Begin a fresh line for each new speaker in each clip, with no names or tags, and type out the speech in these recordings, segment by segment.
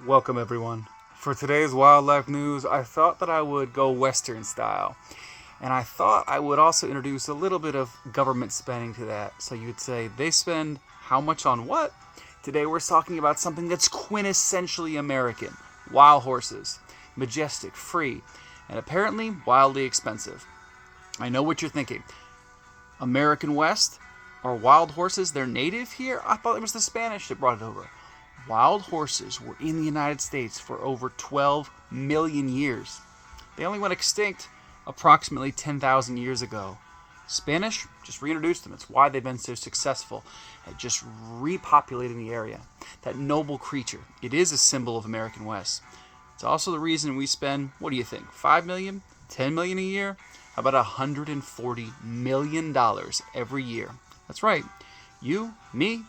Welcome, everyone. For today's wildlife news, I thought that I would go Western style. And I thought I would also introduce a little bit of government spending to that. So you'd say, they spend how much on what? Today we're talking about something that's quintessentially American: wild horses. Majestic, free, and apparently wildly expensive. I know what you're thinking. American West? Are wild horses their native here? I thought it was the Spanish that brought it over. Wild horses were in the United States for over 12 million years. They only went extinct approximately 10,000 years ago. Spanish just reintroduced them. It's why they've been so successful at just repopulating the area. That noble creature. It is a symbol of American West. It's also the reason we spend, what do you think, 5 million, 10 million a year? How about $140 million every year? That's right. You, me,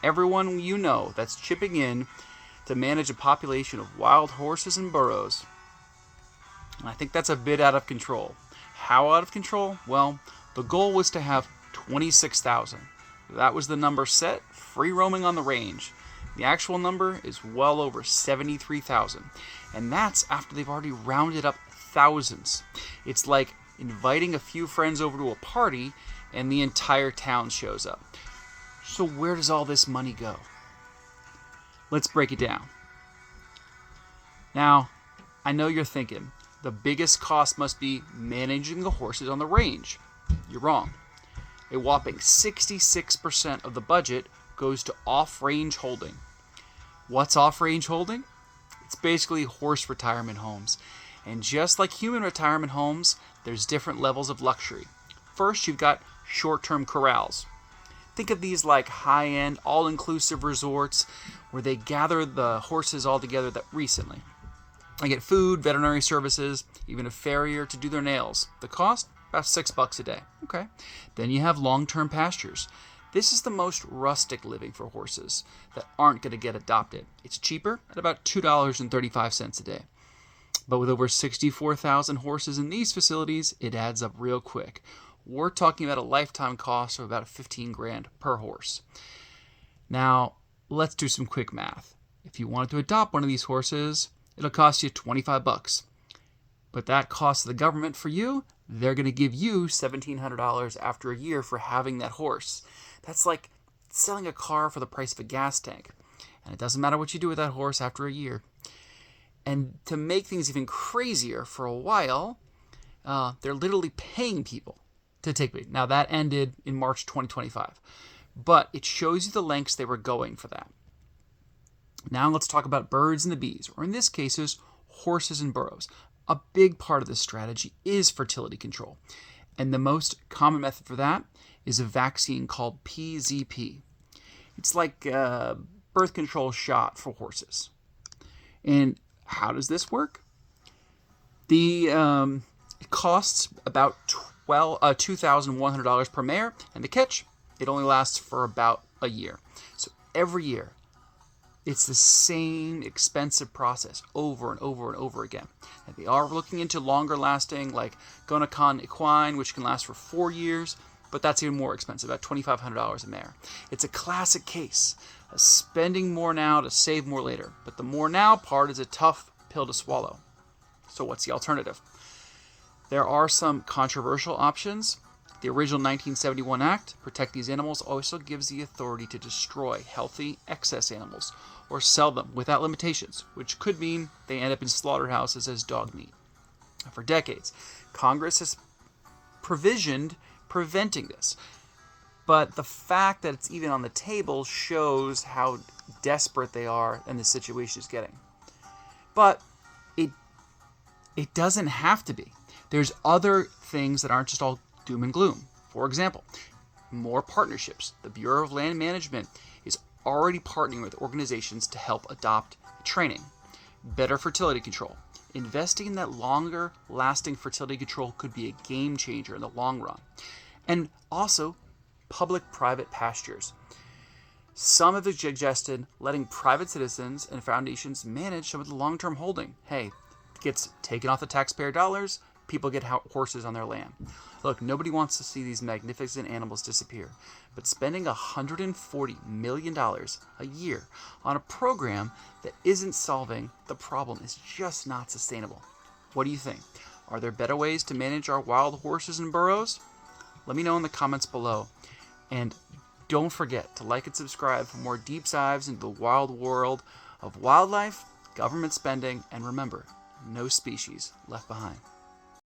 everyone you know that's chipping in to manage a population of wild horses and burros. And I think that's a bit out of control. How out of control? Well, the goal was to have 26,000. That was the number set, free roaming on the range. The actual number is well over 73,000. And that's after they've already rounded up thousands. It's like inviting a few friends over to a party and the entire town shows up. So where does all this money go? Let's break it down. Now, I know you're thinking, the biggest cost must be managing the horses on the range. You're wrong. A whopping 66% of the budget goes to off-range holding. What's off-range holding? It's basically horse retirement homes. And just like human retirement homes, there's different levels of luxury. First, you've got short-term corrals. Think of these like high-end, all-inclusive resorts where they gather the horses all together recently. They get food, veterinary services, even a farrier to do their nails. The cost? About $6 a day. Okay. Then you have long-term pastures. This is the most rustic living for horses that aren't going to get adopted. It's cheaper at about $2.35 a day. But with over 64,000 horses in these facilities, it adds up real quick. We're talking about a lifetime cost of about 15 grand per horse. Now, let's do some quick math. If you wanted to adopt one of these horses, it'll cost you $25. But that costs the government for you, they're going to give you $1,700 after a year for having that horse. That's like selling a car for the price of a gas tank. And it doesn't matter what you do with that horse after a year. And to make things even crazier, for a while, they're literally paying people to take me. Now, that ended in March 2025. But it shows you the lengths they were going for that. Now let's talk about birds and the bees, or in this case, horses and burros. A big part of this strategy is fertility control. And the most common method for that is a vaccine called PZP. It's like a birth control shot for horses. And how does this work? It costs about $2,100 per mare, and the catch, it only lasts for about a year. So every year, it's the same expensive process over and over and over again. And they are looking into longer lasting, like Gonacon equine, which can last for 4 years, but that's even more expensive, about $2,500 a mare. It's a classic case of spending more now to save more later. But the more now part is a tough pill to swallow. So what's the alternative? There are some controversial options. The original 1971 Act, Protect These Animals, also gives the authority to destroy healthy excess animals or sell them without limitations, which could mean they end up in slaughterhouses as dog meat. For decades, Congress has provisioned preventing this. But the fact that it's even on the table shows how desperate they are and the situation is getting. But it doesn't have to be. There's other things that aren't just all doom and gloom. For example, more partnerships. The Bureau of Land Management is already partnering with organizations to help adopt training. Better fertility control. Investing in that longer lasting fertility control could be a game changer in the long run. And also, public-private pastures. Some have suggested letting private citizens and foundations manage some of the long-term holding. Hey, it gets taken off the taxpayer dollars, people get horses on their land. Look, nobody wants to see these magnificent animals disappear, but spending $140 million a year on a program that isn't solving the problem is just not sustainable. What do you think? Are there better ways to manage our wild horses and burros? Let me know in the comments below. And don't forget to like and subscribe for more deep dives into the wild world of wildlife, government spending, and remember, no species left behind.